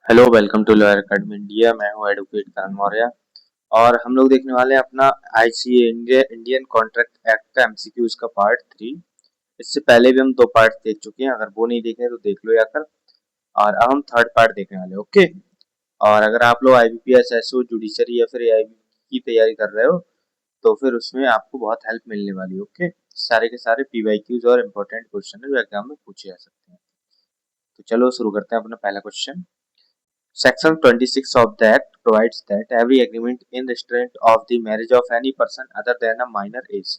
Hello, welcome to lawyer academy India. मैं हूं advocate करण मौर्य और हम लोग देखने वाले हैं अपना आईसीए इंडियन कॉन्ट्रैक्ट एक्ट का एमसीक्यूज का पार्ट 3। इससे पहले भी हम 2 पार्ट देख चुके हैं, अगर वो नहीं देखे तो देख लो जाकर। और अब हम थर्ड पार्ट देखने वाले हैं, ओके। और अगर आप लोग आईबीपीएस, एसओ, जुडिशरी या फिर एआईबी की तैयारी कर रहे हो तो फिर उसमें आपको बहुत हेल्प मिलने वाली है, ओके। सारे के सारे पीवाईक्यूज और इम्पोर्टेंट क्वेश्चन है जो एग्जाम में पूछे जा सकते हैं। तो चलो शुरू करते हैं अपना पहला question. Section 26 of the Act provides that every agreement in restraint of the marriage of any person other than a minor age।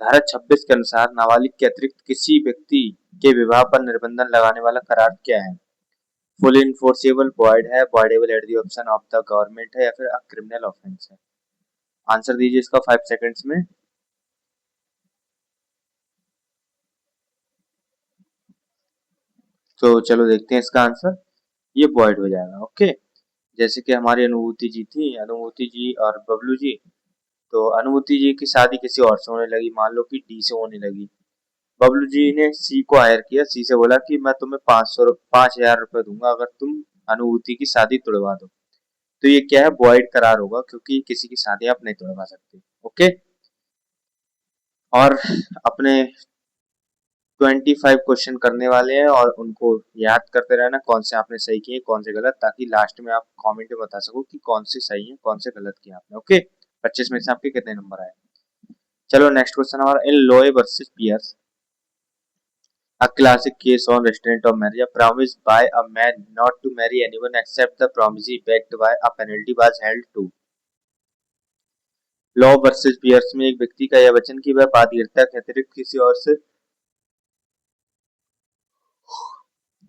धारा 26 के अनुसार नाबालिग के अतिरिक्त किसी व्यक्ति के विवाह पर निर्बंधन लगाने वाला करार क्या है? फुल इन्फोर्सेबल, वॉइड है, voidable at the option of the government है या फिर क्रिमिनल ऑफेंस है? आंसर दीजिए इसका 5 सेकंड्स में। तो चलो देखते हैं इसका आंसर। ये वॉइड हो जाएगा, ओके। जैसे कि हमारी अनुभूति जी थी, अनुभूति जी और बबलू जी। तो अनुभूति जी की शादी किसी और से होने लगी, मान लो कि डी से होने लगी। बबलू जी ने सी को हायर किया, सी से बोला कि मैं तुम्हें 5,000 दूंगा अगर तुम अनुभूति की शादी तुड़वा दो। तो ये क्या है? वॉइड करार होगा, क्योंकि किसी की शादी आप नहीं तुड़वा सकते, ओके। और अपने 25 क्वेश्चन करने वाले हैं और उनको याद करते रहना कौन से आपने सही किए कौन से गलत, ताकि लास्ट में आप कमेंट में बता सको कि कौन से सही है कौन से गलत किए आपने, ओके। 25 में से आपके कितने नंबर आए? चलो नेक्स्ट क्वेश्चन हमारा, in Lowe versus Peers, a classic case on restraint of marriage, a promise by a man not to marry anyone except the promisee backed by a penalty was held to। Lowe versus Peers में एक व्यक्ति का यह वचन कि वह बाध्यता के अतिरिक्त किसी और से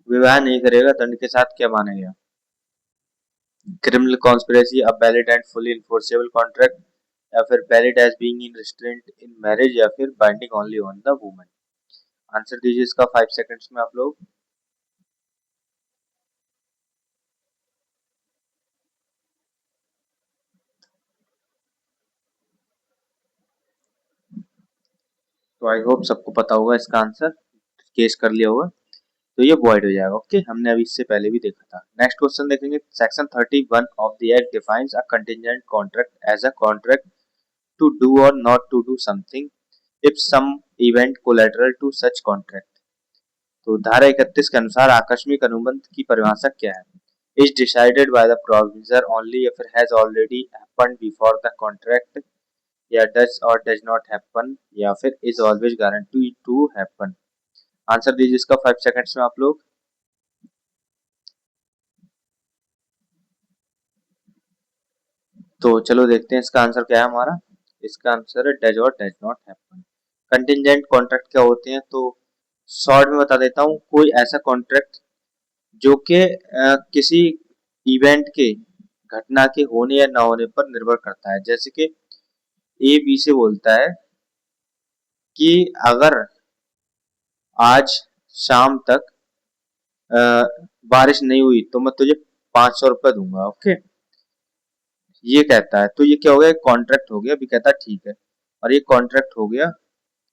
विवाह नहीं करेगा दंड के साथ क्या माना गया? Criminal conspiracy, a valid and fully enforceable contract, या फिर valid as being in restraint in marriage, या फिर binding only on the woman? Answer दीजिए इसका 5 सेकंड्स में आप लोग। तो आई होप सबको पता होगा इसका आंसर, केस कर लिया होगा। तो ये वॉइड हो जाएगा, ओके। हमने अभी इससे पहले भी देखा था। नेक्स्ट क्वेश्चन देखेंगे। Section 31 of the act defines a contingent contract as a contract to do or not to do something if some event collateral to such contract. तो धारा 31 के अनुसार आकस्मिक अनुबंध की परिभाषा क्या है? Is decided by the promisor only, या फिर has already happened before the contract, या does or does not happen, या फिर is always guarantee to happen? Answer दीजिए इसका 5 सेकंड्स में आप लोग। तो चलो देखते हैं इसका आंसर क्या है हमारा। इसका आंसर है does or does not happen. Contingent contract क्या होते हैं? तो शॉर्ट में बता देता हूँ, कोई ऐसा कॉन्ट्रैक्ट जो कि किसी इवेंट के, घटना के होने या ना होने पर निर्भर करता है। जैसे कि ए बी से बोलता है कि अगर आज शाम तक बारिश नहीं हुई तो मैं तुझे 500 रुपये दूंगा, ओके। ये कहता है, तो ये क्या हो गया? कॉन्ट्रैक्ट हो गया। अभी कहता है ठीक है, और ये कॉन्ट्रैक्ट हो गया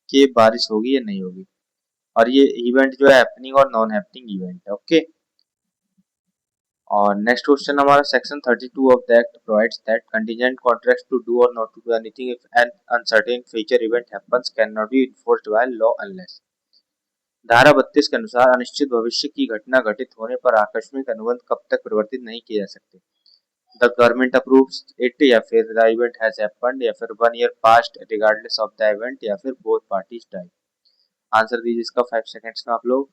कि बारिश होगी या नहीं होगी। और ये इवेंट जो है हैपनिंग और नॉन हैपनिंग इवेंट है, ओके। और नेक्स्ट क्वेश्चन हमारा, section 32 of the act provides that contingent contracts to do or not to do anything if an uncertain future event happens can not be enforced by law unless. धारा 32 के अनुसार अनिश्चित भविष्य की घटना घटित होने पर आकस्मिक अनुबंध कब तक परिवर्तित नहीं किए जा सकते? द गवर्नमेंट अप्रूव्स इट, या फिर द इवेंट हैज हैपेंड, या फिर 1 year past regardless of the event, या फिर बोथ पार्टीज डाई? आंसर दीजिए इसका 5 सेकंड्स में आप लोग।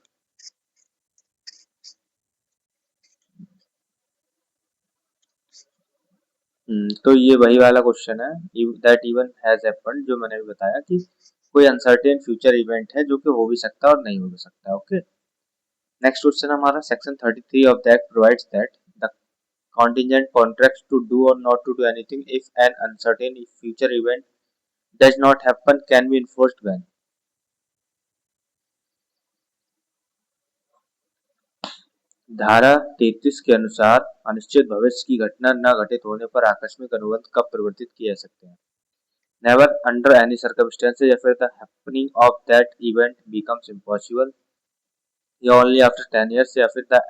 तो ये वही वाला क्वेश्चन है, दैट इवन हैज हैपेंड, जो मैंने भी बताया कि कोई अनसर्टेन फ्यूचर इवेंट है जो कि हो भी सकता है और नहीं हो भी सकता है, ओके। नेक्स्ट क्वेश्चन हमारा, section 33 of the act provides that the contingent contracts to do or not to do anything if an uncertain future event does not happen can be enforced when? धारा 33 के अनुसार अनिश्चित भविष्य की घटना न घटित होने पर आकस्मिक अनुबंध कब परिवर्तित किए जा सकते हैं? Never under any circumstances, या फिर the happening of that event becomes impossible, या only after 10 years, या फिर the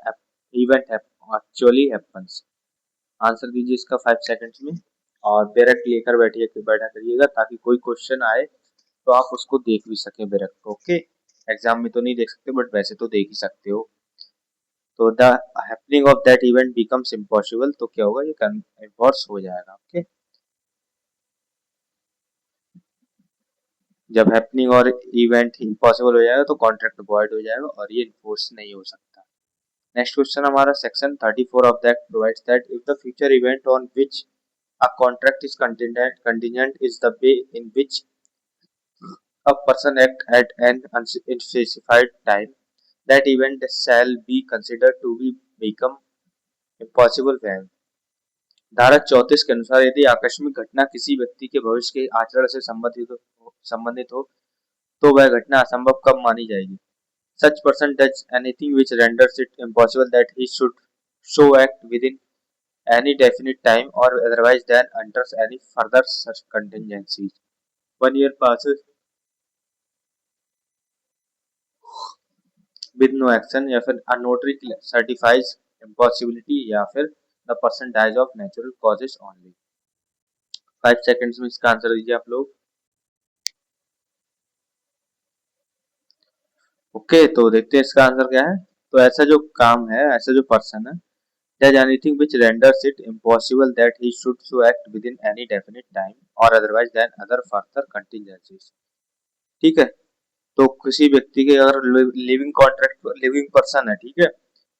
event actually happens। Answer दीजिए इसका 5 सेकंड्स में और डायरेक्ट लेकर बैठा करिएगा ताकि कोई क्वेश्चन आए तो आप उसको देख भी सके डायरेक्ट। ओके, एग्जाम में तो नहीं देख सकते बट वैसे तो देख ही सकते हो। तो the happening of that event becomes impossible, तो क्या होगा, ये इन्फोर्स हो जाएगा। ओके, जब हैपनिंग और इवेंट इम्पॉसिबल हो जाएगा तो कॉन्ट्रैक्ट वॉइड हो जाएगा और ये इन्फोर्स नहीं हो सकता। नेक्स्ट क्वेश्चन हमारा section 34 of that provides that if the future event on which a contract is contingent is the way in which a person act at an unspecified time, that event shall be considered to be become impossible when। धारा 34 के अनुसार यदि आकस्मिक घटना किसी व्यक्ति के भविष्य के आचरण से संबंधित हो तो वह घटना असंभव कब मानी जाएगी। Such person does anything which renders it impossible that he should so act within any definite time or otherwise then enters any further such contingencies। 1 year passes with no action, या फिर a notary certifies impossibility, या फिर the person dies of natural causes only। 5 seconds में इसका answer दीजिए आप लोग। Okay, तो देखते हैं इसका आंसर क्या है। तो ऐसा जो काम है, ऐसा जो पर्सन है, does anything which renders it impossible that he should so act within any definite time or otherwise than other further contingencies। ठीक है, तो किसी व्यक्ति के अगर लिविंग पर्सन है, ठीक है,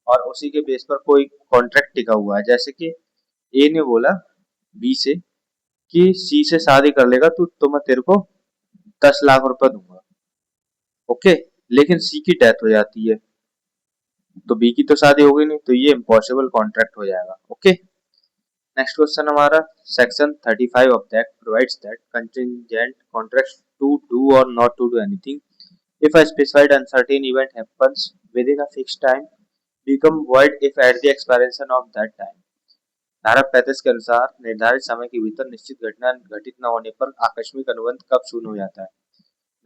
और उसी के बेस पर कोई कॉन्ट्रैक्ट टिका हुआ है, जैसे कि ए ने बोला बी से कि सी से शादी कर लेगा तो मैं तेरे को 10 लाख रुपए दूंगा। ओके, लेकिन सी की डेथ हो जाती है तो बी की तो शादी होगी नहीं, तो ये इम्पॉसिबल कॉन्ट्रैक्ट हो जाएगा। ओके, नेक्स्ट क्वेश्चन हमारा section 35 of that provides that contingent contract to do or not to do anything if a specified uncertain event happens within a fixed time become void if at the expiration of that time। धारा 35 के अनुसार निर्धारित समय के भीतर निश्चित घटना घटित न होने पर आकस्मिक अनुबंध कब शून्य हो जाता है।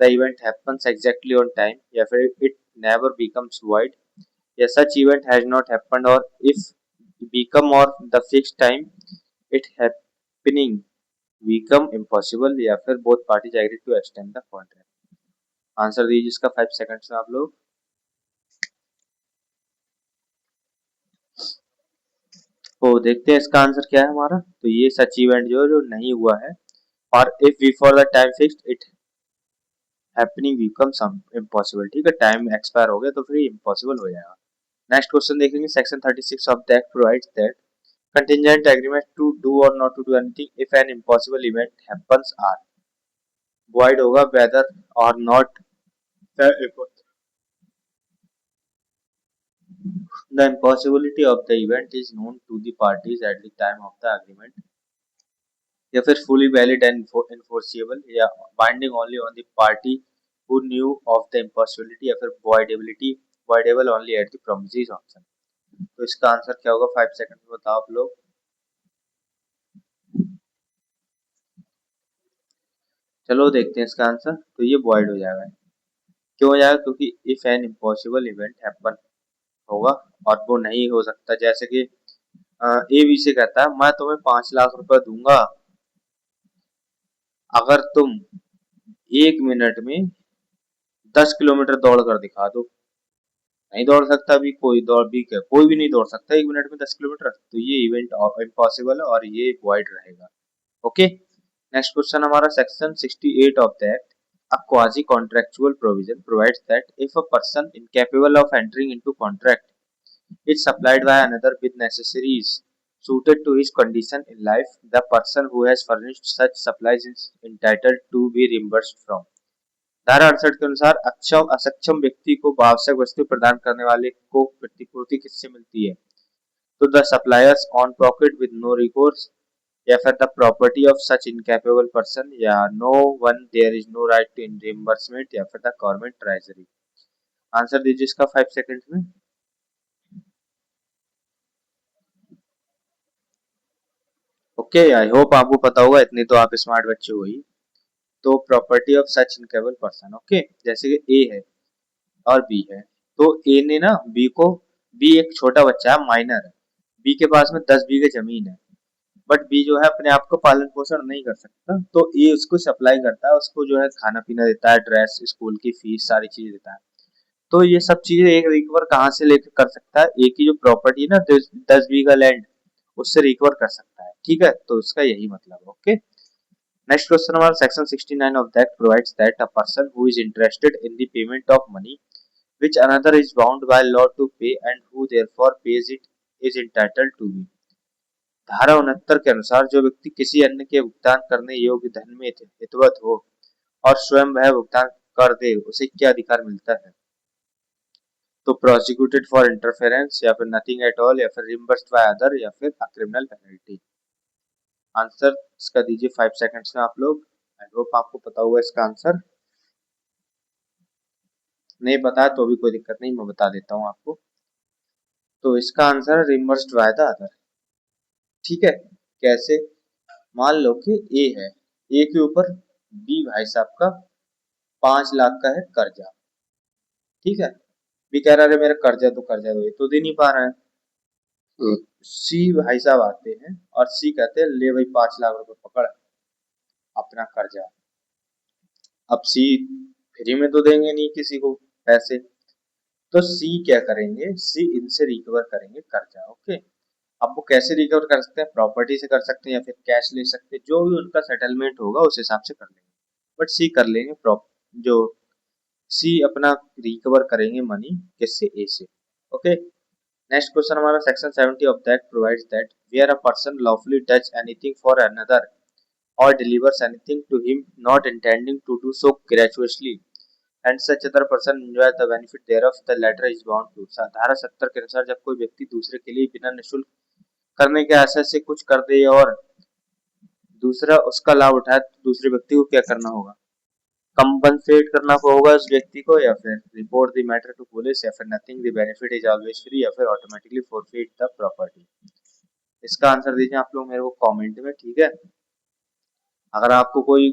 The event happens exactly on time, या फिर इट नेवर बिकम्स void, या सच इवेंट हैज नॉट हैपेंड, और if become or the fixed time it happening become impossible, या फिर both parties agree to extend the contract। Answer दीजिए इसका 5 seconds में आप लोग। तो देखते हैं इसका आंसर क्या है हमारा। तो ये सच इवेंट जो नहीं हुआ है, और if before the time fixed it happening becomes impossible. ठीक है, टाइम एक्सपायर हो गया तो फिर इम्पॉसिबल हो जाएगा। नेक्स्ट क्वेश्चन देखेंगे section 36 of the act provides that contingent agreement to do or not to do anything if an impossible event happens are void होगा whether or not the impossibility of the event is known to the parties at the time of the agreement, या फिर fully valid and enforceable, या binding only on the party who knew of the impossibility, या फिर voidable only at the promises option। तो इसका answer क्या होगा 5 second में बताओ आप लोग। चलो देखते हैं इसका आंसर। तो ये void हो जाएगा। क्यों हो जाएगा, क्योंकि if an impossible event happen होगा और वो नहीं हो सकता। जैसे कि ए बी से कहता है मैं तुम्हें 5 लाख रुपए दूंगा अगर तुम 1 मिनट में 10 किलोमीटर दौड़ कर दिखा दो। नहीं दौड़ सकता, भी कोई दौड़ भी कोई भी नहीं दौड़ सकता 1 मिनट में 10 किलोमीटर, तो ये इवेंट इम्पॉसिबल है और ये वॉइड रहेगा। ओके, नेक्स्ट क्वेश्चन हमारा section 68 of the act a quasi contractual provision provides that if a person incapable of entering into contract is supplied by another with necessaries suited to his condition in life, the person who has furnished such supplies is entitled to be reimbursed from। धारा 68 के अनुसार असक्षम व्यक्ति को आवश्यक वस्तु प्रदान करने वाले को प्रतिपूर्ति किससे मिलती है। तो the suppliers on pocket with no recourse, या फिर the property of such incapable person, या no one there is no right to reimbursement, या फिर द गवर्नमेंट ट्रेजरी। आंसर दीजिए इसका 5 सेकंड में। ओके, आई होप आपको पता होगा, इतनी तो आप स्मार्ट बच्चे हो ही। तो property of such incapable person, okay, जैसे कि ए है और बी है, तो ए ने ना बी को, बी एक छोटा बच्चा है, माइनर है, बी के पास में 10 बीघे जमीन है, बट बी जो है अपने आप को पालन पोषण नहीं कर सकता, तो ए उसको सप्लाई करता है, उसको जो है खाना पीना देता है, ड्रेस, स्कूल की फीस, सारी चीजें देता है। तो ये सब चीजें एक रिकवर कहाँ से लेकर कर सकता है, ए की जो प्रॉपर्टी है ना 10 बीघा लैंड, उससे रिकवर कर सकता है। ठीक है, तो इसका यही मतलब है। ओके, नेक्स्ट क्वेश्चन हमारा section 69 of that provides that a person who is interested in the payment of money which another is bound by law to pay and who therefore pays it is entitled to be। धारा 69 के अनुसार जो व्यक्ति किसी अन्य के भुगतान करने योग्य धन में हितवत हो और स्वयं वह भुगतान कर दे, उसे क्या अधिकार मिलता है। तो प्रोसिक्यूटेड फॉर इंटरफेरेंस, या फिर नथिंग एट ऑल, या फिर रिम्बर्स्ड बाय अदर, या फिर अ क्रिमिनल पेनल्टी। आंसर इसका दीजिए 5 सेकंड्स में आप लोग। आई होप आपको पता होगा इसका आंसर। नहीं पता है तो भी कोई दिक्कत नहीं, मैं बता देता हूँ आपको। तो इसका आंसर है रिम्बर्स्ड बाय द अदर। ठीक है, कैसे? मान लो कि ए है, ए के ऊपर बी भाई साहब का 5 लाख का है कर्जा। ठीक है, बी कह रहा है मेरा कर्जा दो, ये तो दे नहीं पा रहा है। सी भाई साहब आते हैं और सी कहते हैं ले भाई 5 लाख रुपए पकड़ अपना कर्जा। अब सी फ्री में तो देंगे नहीं किसी को पैसे, तो सी क्या करेंगे, सी इनसे रिकवर करेंगे कर्जा। ओके, अब वो कैसे रिकवर कर सकते हैं, प्रॉपर्टी से कर सकते हैं या फिर कैश ले सकते हैं, जो भी उनका सेटलमेंट होगा उस हिसाब से कर लेंगे, बट सी कर लेंगे जो सी अपना रिकवर करेंगे मनी किससे, ए से। ओके, नेक्स्ट क्वेश्चन हमारा section 70 of that provides that where a person lawfully does anything for another or delivers anything to him not intending to do so gratuitously and such other person enjoy the benefit thereof the latter is bound to। धारा 70 के अनुसार जब कोई व्यक्ति दूसरे के लिए बिना निःशुल्क करने के आशय से कुछ कर दे और दूसरा उसका लाभ उठाए, तो दूसरे व्यक्ति को क्या करना होगा, कंपनसेट करना होगा उस व्यक्ति को, या फिर report the matter to police, या फिर nothing the benefit is always free, या फिर ऑटोमेटिकली फॉरफिट द प्रॉपर्टी। इसका आंसर दीजिए आप लोग मेरे को कमेंट में। ठीक है, अगर आपको कोई,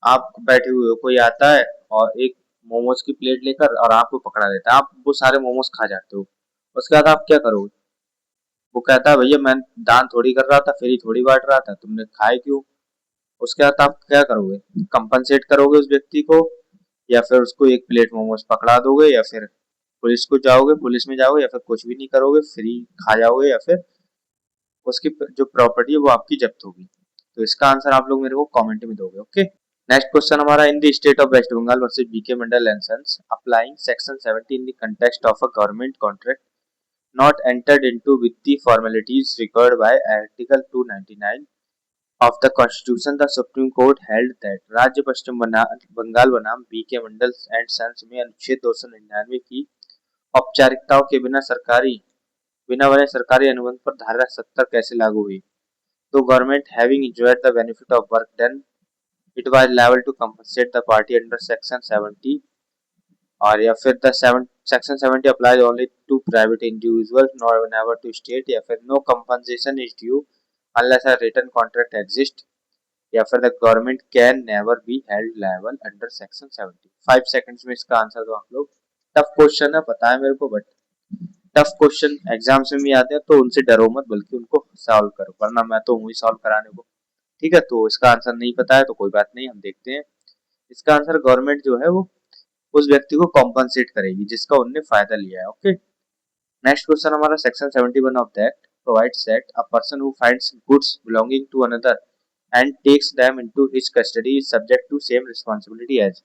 आप बैठे हुए हो, कोई आता है और एक मोमोज की प्लेट लेकर और आपको पकड़ा देता है, आप वो सारे मोमोज खा जाते हो, उसके बाद आप क्या करोगे, वो कहता है भैया मैं दान थोड़ी कर रहा था, फ्री थोड़ी बांट रहा था, तुमने खाए क्यों। उसके बाद आप क्या करोगे, कंपनसेट करोगे उस व्यक्ति को, या फिर उसको एक प्लेट मोमोज पकड़ा दोगे, या फिर पुलिस को जाओगे, पुलिस में जाओगे, या फिर कुछ भी नहीं करोगे, फ्री खा जाओगे, या फिर उसकी जो प्रॉपर्टी है वो आपकी जब्त होगी। तो इसका आंसर आप लोग मेरे को कमेंट में दोगे। ओके, नेक्स्ट क्वेश्चन हमारा in the state of West Bengal versus BK Mandal and sons applying section 70 in the context of a government contract not entered into with the formalities required by Article 299 of the Constitution, the Supreme Court held that राज्य पश्चिम बंगाल बनाम BK Mandal and sons में अनुच्छेद 299 की औपचारिकताओं के बिना बने सरकारी अनुबंध पर धारा 70 कैसे लागू हुई। तो government having enjoyed the benefit of work done, it was liable to compensate the party under section 70, और या फिर the section 70 applies only to private individuals not never to state, या फिर no compensation is due unless a written contract exist, या फिर the government can never be held liable under section 70। 5 seconds में इसका answer दो आप लोग। Tough question है पता है मेरे को, बट टफ क्वेश्चन एग्जाम्स में भी आते हैं, तो उनसे डरो मत, बल्कि उनको सॉल्व करो, वरना मैं तो हूँ ही सॉल्व कराने को। ठीक है, तो इसका आंसर नहीं पता है तो कोई बात नहीं, हम देखते हैं। इसका आंसर गवर्नमेंट जो है वो उस व्यक्ति को कॉम्पनसेट करेगी जिसका उनने फायदा लिया है। ओके, नेक्स्ट क्वेश्चन हमारा section 71 of that provides that a person who finds goods belonging to another and takes them into his custody is subject to same responsibility as.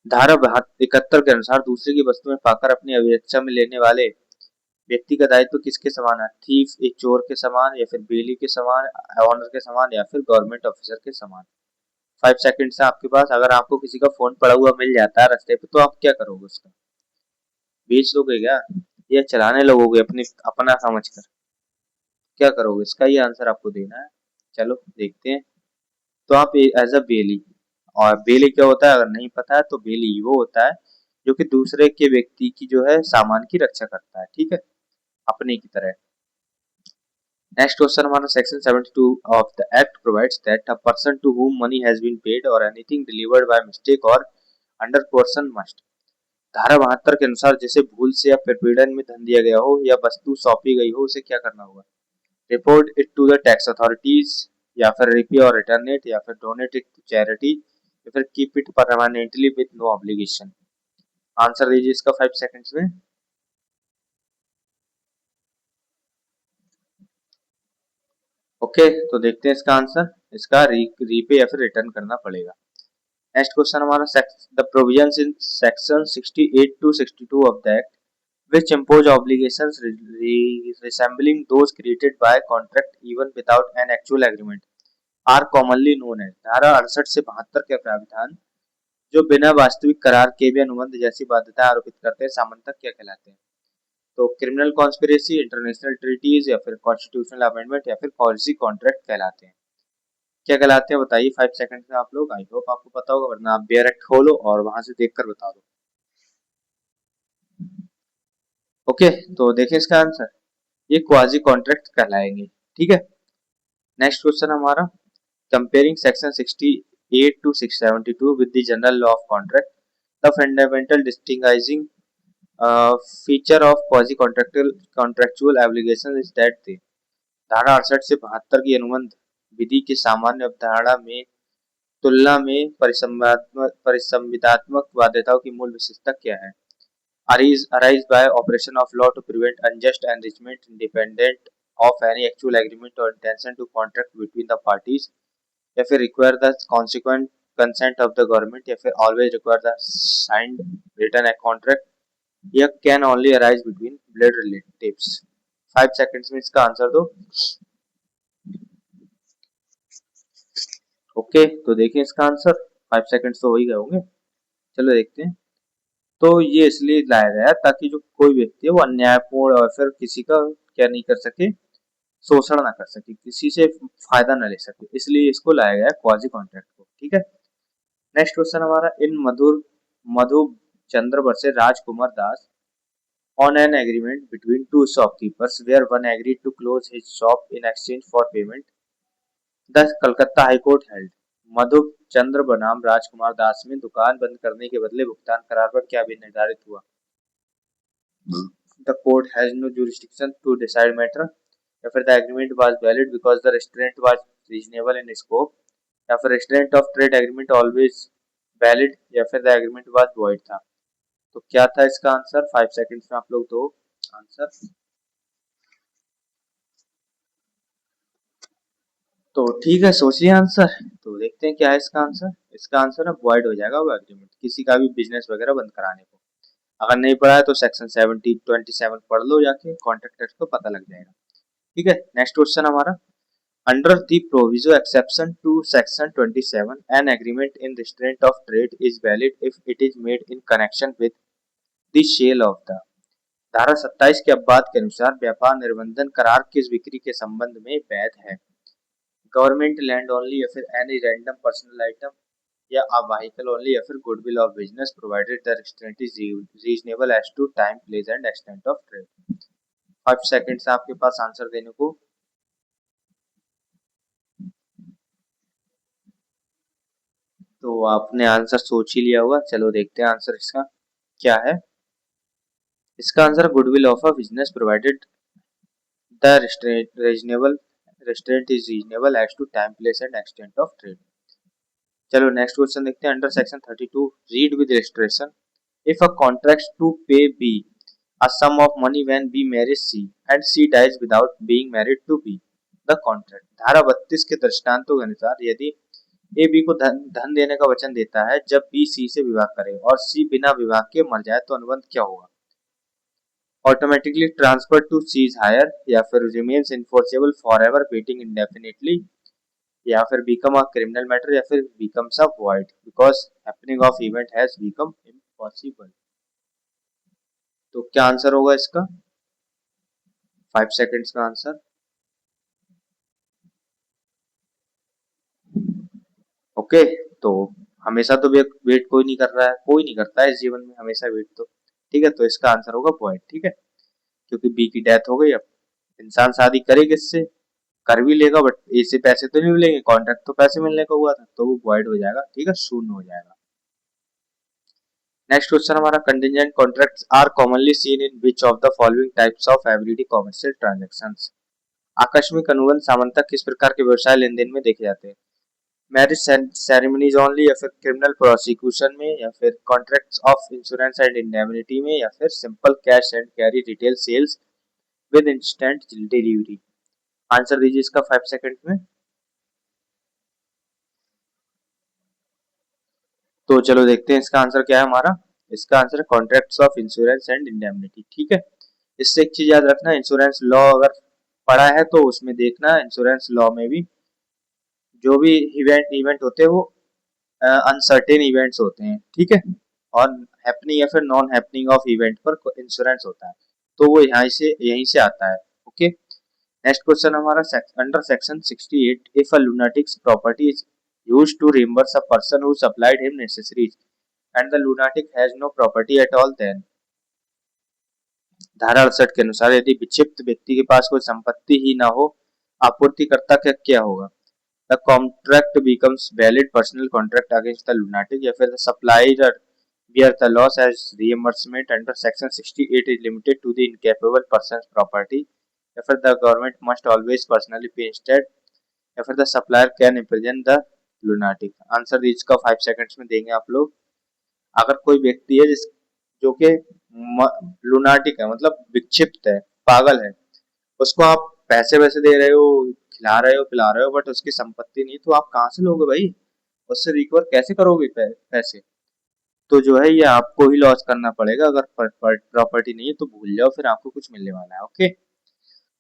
धारा 71 के अनुसार दूसरे की वस्तुएं पाकर अपनी अविरक्षा में लेने वाले व्यक्ति का दायित्व किसके समान है, थीफ एक चोर के समान, या फिर बेली के समान, ऑनर के समान, या फिर गवर्नमेंट ऑफिसर के समान। 5 सेकंड से आपके पास। अगर आपको किसी का फोन पड़ा हुआ मिल जाता है रास्ते पे, तो आप क्या करोगे, उसका बेच दोगे क्या, या चलाने लगोगे अपने अपना समझकर, क्या करोगे, इसका ही आंसर आपको देना है। चलो देखते हैं। तो आप एज अ बेली, और बेली क्या होता है अगर नहीं पता है, तो बेली वो होता है जो कि दूसरे के व्यक्ति की जो है सामान की रक्षा करता है, ठीक है, अपने की तरह। नेक्स्ट क्वेश्चन हमारा section 72 of the act provides that a person to whom money has been paid or anything delivered by mistake or under coercion must। धारा 72 के अनुसार जैसे भूल से या प्रपीड़न में धन दिया गया हो या वस्तु सौंपी गई हो, उसे क्या करना होगा? Report it to the tax authorities, या फिर रिपे और रिटर्न इट, या फिर डोनेट इट टू चैरिटी, या फिर keep it permanently with no obligation. Answer दीजिए इसका 5 सेकंड्स में। ओके, तो देखते हैं इसका आंसर। इसका रीपे या फिर रिटर्न करना पड़ेगा। नेक्स्ट क्वेश्चन हमारा, the provisions in section 68 to 62 of the act which impose obligations resembling those created by contract even without an actual agreement are commonly known as। धारा 68 से 72 के प्रावधान जो बिना वास्तविक करार के भी अनुबंध जैसी बाध्यता आरोपित करते हैं, सामान्यतः क्या कहलाते हैं? तो क्रिमिनल कॉन्स्पिरेसी, इंटरनेशनल ट्रीटीज, या फिर कॉन्स्टिट्यूशनल अमेंडमेंट, या फिर पॉलिसी कॉन्ट्रैक्ट कहलाते हैं। क्या कहलाते हैं बताइए 5 सेकंड में आप लोग। आई होप आपको पता होगा, वरना आप बेयर एक्ट खोलो और वहां से देखकर बता दो। ओके, तो देखें इसका आंसर, ये क्वाजी कॉन्ट्रैक्ट कहलाएंगे। ठीक है, नेक्स्ट क्वेश्चन हमारा, comparing section 68 to 672 with the general law of contract, the fundamental distinguishing feature of quasi contractual obligation is that they। धारा 68 से 72 की अनुबंध विधि की सामान्य अवधारणा में तुलना में परिसंविदात्मक बाध्यताओं की मूल विशेषता क्या है? Arise by operation of law to prevent unjust enrichment independent of any actual agreement or intention to contract between the parties, या फिर require the consequent consent of the government, या फिर always require the signed written a contract, या can only arise between blood relatives। 5 seconds में इसका answer दो। Okay, तो देखिए इसका आंसर, 5 सेकंड्स तो हो ही गए होंगे। चलो देखते हैं। तो ये इसलिए लाया गया ताकि जो कोई व्यक्ति है वो अन्यायपूर्ण और फिर किसी का क्या नहीं कर सके, शोषण ना कर सके, किसी से फायदा ना ले सके, इसलिए इसको लाया गया क्वाजी कॉन्ट्रैक्ट को। ठीक है, नेक्स्ट क्वेश्चन हमारा, in Madhu Chandra versus Rajkumar Das on an agreement between two shopkeepers where one agreed to close his shop in exchange for payment, the Calcutta high court held। मधु चंद्र बनाम राजकुमार दास में दुकान बंद करने के बदले भुगतान करार पर क्या भी निर्धारित हुआ? The court has no jurisdiction to decide matter, या फिर the agreement was valid because the restraint was reasonable in scope, या फिर restraint of trade agreement always valid, या फिर the agreement was void था। तो क्या था इसका आंसर? 5 सेकंड्स में आप लोग दो आंसर। तो ठीक है, सोचिए आंसर। तो देखते हैं क्या है इसका आंसर। इसका आंसर है वॉइड हो जाएगा वो एग्रीमेंट, किसी का भी बिजनेस वगैरह बंद कराने को। अगर नहीं पढ़ा है तो सेक्शन 27 पढ़ लो जाके, कॉन्ट्रैक्ट एक्ट को पता लग जाएगा। ठीक है, नेक्स्ट क्वेश्चन हमारा, under the proviso exception to section 27 an agreement in restraint of trade is valid if it is made in connection with the sale of the. धारा 27 के अपवाद के अनुसार व्यापार निर्बंधन करार किस बिक्री के संबंध में वैध है? गवर्नमेंट लैंड ओनली, या फिर एनी रैंडम पर्सनल आइटम, या अ व्हीकल ओनली, या फिर goodwill of business provided the restraint is reasonable as to time place and extent of trade. 5 seconds आपके पास आंसर देने को। तो आपने आंसर सोच ही लिया होगा। चलो देखते हैं आंसर इसका क्या है। इसका answer goodwill of a business provided the restraint is reasonable as to time, place and extent of trade। चलो नेक्स्ट क्वेश्चन देखते हैं। Under section 32 read with illustration, if a contract to pay B a sum of money when B marries C and C dies without being married to B, the contract। धारा 32 के दृष्टांतों के अनुसार यदि A B को धन देने का वचन देता है जब बी सी से विवाह करे और सी बिना विवाह के मर जाए तो अनुबंध क्या होगा? Automatically transfer to his heir, या फिर remains enforceable for ever waiting indefinitely, या फिर बिकम अ क्रिमिनल मैटर, या फिर becomes a void because happening of event has become impossible. तो क्या आंसर होगा इसका? 5 सेकंड्स का आंसर। ओके, तो हमेशा तो वेट कोई नहीं कर रहा है, कोई नहीं करता है इस जीवन में हमेशा वेट तो। ठीक है, तो इसका आंसर होगा वॉइड। ठीक है, क्योंकि बी की डेथ हो गई, अब इंसान शादी करे किससे? कर भी लेगा बट इससे पैसे तो नहीं मिलेंगे, कॉन्ट्रैक्ट तो पैसे मिलने का हुआ था, तो वो वॉइड हो जाएगा। ठीक है, शून्य हो जाएगा। नेक्स्ट क्वेश्चन हमारा contingent contracts are commonly seen in which of the following types of everyday commercial transactions. आकस्मिक अनुबंध सामान्यतः किस प्रकार के व्यवसाय लेन देन में देखे जाते हैं? मैरिज सेरेमनीज ओनली, या फिर क्रिमिनल प्रोसिक्यूशन में, या फिर contracts of insurance and indemnity में, या फिर simple cash and carry retail sales with instant delivery. Answer दीजिए इसका 5 सेकंड में। तो चलो देखते हैं इसका आंसर क्या है हमारा। इसका आंसर है contracts of insurance and indemnity. ठीक है, इससे एक चीज याद रखना, इंश्योरेंस लॉ अगर पढ़ा है तो उसमें देखना इंश्योरेंस लॉ में भी जो भी इवेंट इवेंट होते हैं वो अनसर्टेन इवेंट्स होते हैं। ठीक है, और हैपनिंग या फिर नॉन हैपनिंग ऑफ इवेंट पर इंश्योरेंस होता है, तो वो यहाँ से यहीं से आता है। ओके, नेक्स्ट क्वेश्चन हमारा अंडर सेक्शन 68, if a lunatic's property is used to reimburse a person who supplied him necessaries and the lunatic has no property at all, then धारा 68 के अनुसार यदि विक्षिप्त व्यक्ति के पास कोई संपत्ति ही ना हो, आपूर्तिकर्ता का क्या होगा? The contract becomes valid personal contract against the lunatic, या फिर the supplier bear the loss as reimbursement under section 68 is limited to the incapable person's property, या फिर the government must always personally pay instead, या फिर the supplier can imprison the lunatic। Answer इसका 5 seconds में देंगे आप लोग। अगर कोई व्यक्ति है जिस जो कि लुनाटिक है, मतलब विक्षिप्त है, पागल है, उसको आप पैसे वैसे दे रहे हो, खिला रहे हो, पिला रहे हो, बट उसकी संपत्ति नहीं, तो आप कहाँ से लोगे भाई? उससे रिकवर कैसे करोगे पैसे? तो जो है ये आपको ही लॉस करना पड़ेगा। अगर प्रॉपर्टी नहीं है तो भूल जाओ, फिर आपको कुछ मिलने वाला है। ओके,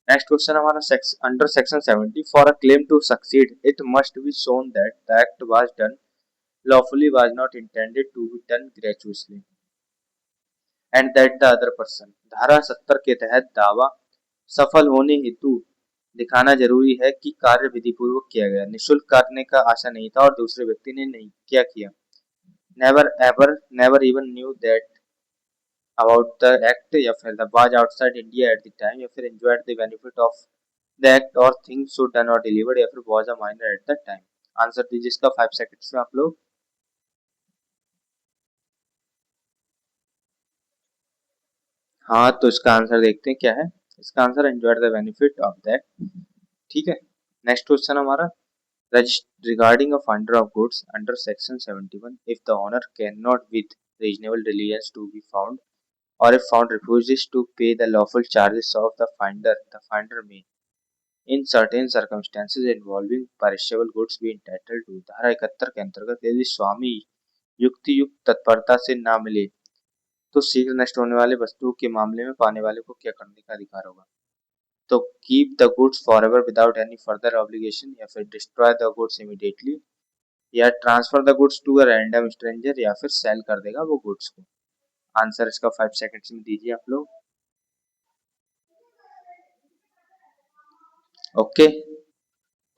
नेक्स्ट क्वेश्चन हमारा under section 70, for a claim to succeed it must be shown that the act was done lawfully, was not intended to be done gratuitously, and that the other person। धारा 70 के तहत दावा सफल होने हेतु दिखाना जरूरी है कि कार्य विधि पूर्वक किया गया, निःशुल्क करने का आशा नहीं था और दूसरे व्यक्ति ने नहीं क्या किया, never even knew that about the act, या फिर the was outside India at the time, या फिर enjoyed the benefit of the act or things so done or delivered, या फिर was a minor at the time। Answer दीजिए इसका 5 seconds में आप लोग। हाँ, तो इसका आंसर देखते हैं क्या है। इसका answer enjoyed the benefit of that. ठीक है, नेक्स्ट क्वेश्चन हमारा regarding a finder of goods under section 71, if the owner cannot with reasonable diligence to be found, or if found refuses to pay the lawful charges of the finder may in certain circumstances involving perishable goods be entitled to। धारा 71 के अंतर्गत यदि स्वामी युक्ति युक्त तत्परता से ना मिले तो शीघ्र नष्ट होने वाले वस्तुओं के मामले में पाने वाले को क्या करने का अधिकार होगा? तो keep the goods for ever without any further obligation, या फिर डिस्ट्रॉय द गुड्स इमीडिएटली, या transfer the goods to a random stranger, या फिर सेल कर देगा वो गुड्स को। आंसर इसका 5 सेकंड्स में दीजिए आप लोग। ओके,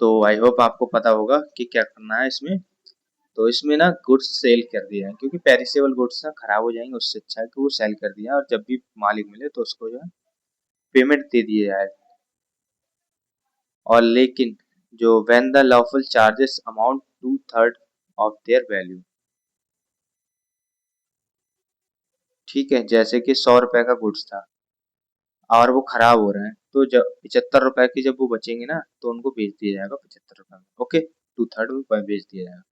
तो आई होप आपको पता होगा कि क्या करना है इसमें। तो इसमें ना गुड्स सेल कर दिया है, क्योंकि पेरिसेबल गुड्स ना खराब हो जाएंगे, उससे अच्छा है कि वो सेल कर दिया और जब भी मालिक मिले तो उसको जो है पेमेंट दे दिया जाए। और लेकिन जो when the lawful charges amount to third of their value. ठीक है, जैसे कि 100 रुपए का गुड्स था और वो खराब हो रहे हैं, तो जब 75 रुपए की जब वो बचेंगे ना तो उनको बेच दिया जाएगा 75 रुपए में। ओके, टू थर्ड में बेच दिया जाएगा,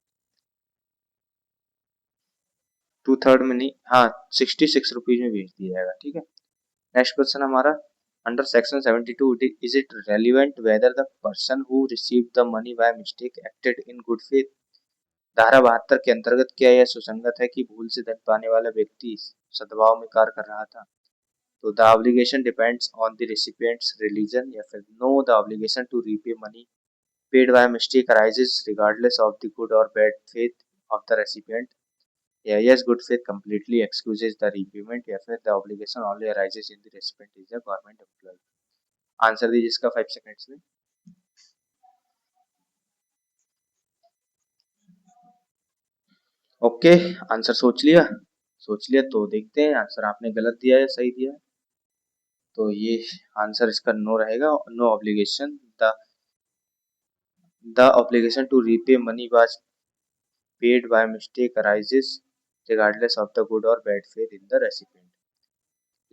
टू थर्ड में नहीं, हाँ 66 रुपीज में बेच दिया जाएगा। ठीक है, नेक्स्ट क्वेश्चन हमारा under section 72, is it relevant whether the person who received the money by mistake acted in good faith. धारा 72 के अंतर्गत क्या यह सुसंगत है कि भूल से धन पाने वाला व्यक्ति सद्भाव में कार्य कर रहा था? तो the obligation depends on the recipient's religion, या फिर no the obligation to repay money paid by mistake arises regardless of the good or bad faith of the recipient, या yes good faith completely excuses the repayment, या फिर the obligation only arises in the recipient is a government employ. Answer दीजिए इसका 5 seconds में। Okay, answer सोच लिया? सोच लिया तो देखते हैं आंसर आपने गलत दिया है या सही दिया है। तो ये आंसर इसका नो रहेगा। No obligation, the obligation to repay money was paid by mistake arises regardless of the good or bad faith in the recipient.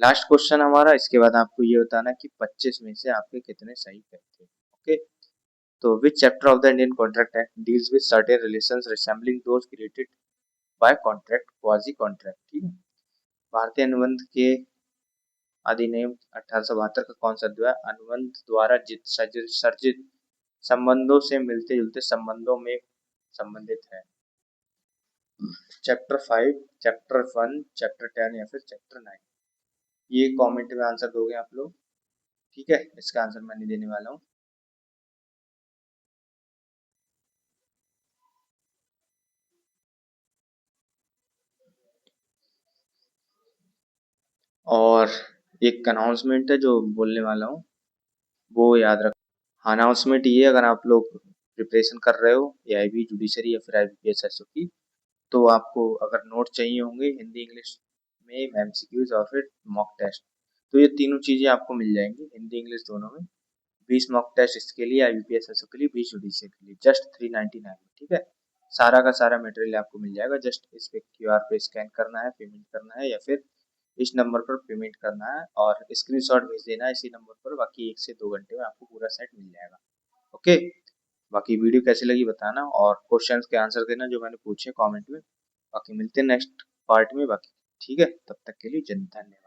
Last question हमारा, इसके बाद आपको ये बताना कि 25 में से आपके कितने सही थे। ओके, तो which chapter of the Indian contract act deals with certain relations resembling those created by contract quasi contract. ठीक है, भारतीय अनुबंध के अधिनियम 1872 का कौन सा अध्याय अनुबंध द्वारा सर्जित संबंधों से मिलते जुलते संबंधों में संबंधित है? चैप्टर 5, चैप्टर 1, चैप्टर 10 या फिर चैप्टर 9? ये कमेंट में आंसर दोगे आप लोग। ठीक है, इसका आंसर मैं नहीं देने वाला हूँ। और एक अनाउंसमेंट है जो बोलने वाला हूँ, वो याद रख। अनाउंसमेंट ये, अगर आप लोग प्रिपरेशन कर रहे हो एआईबी जुडिशरी या फिर आईबीपीएस एसओ की, तो आपको अगर नोट चाहिए होंगे हिंदी इंग्लिश में, एमसीक्यूज और फिर मॉक टेस्ट, तो ये तीनों चीजें आपको मिल जाएंगी हिंदी इंग्लिश दोनों में। 20 मॉक टेस्ट इसके लिए, आईबीपीएस एसओ के लिए, 20 जुडिशरी के लिए, जस्ट 399। ठीक है, सारा का सारा मटेरियल आपको मिल जाएगा। जस्ट इस पे क्यूआर पे स्कैन करना है, पेमेंट करना है, या फिर इस नंबर पर पेमेंट करना है और स्क्रीनशॉट भेज देना है इसी नंबर पर। बाकी 1 से 2 घंटे में आपको पूरा सेट मिल जाएगा। ओके, बाकी वीडियो कैसी लगी बताना और क्वेश्चंस के आंसर देना जो मैंने पूछे कमेंट में। बाकी मिलते हैं नेक्स्ट पार्ट में। बाकी ठीक है, तब तक के लिए धन्यवाद।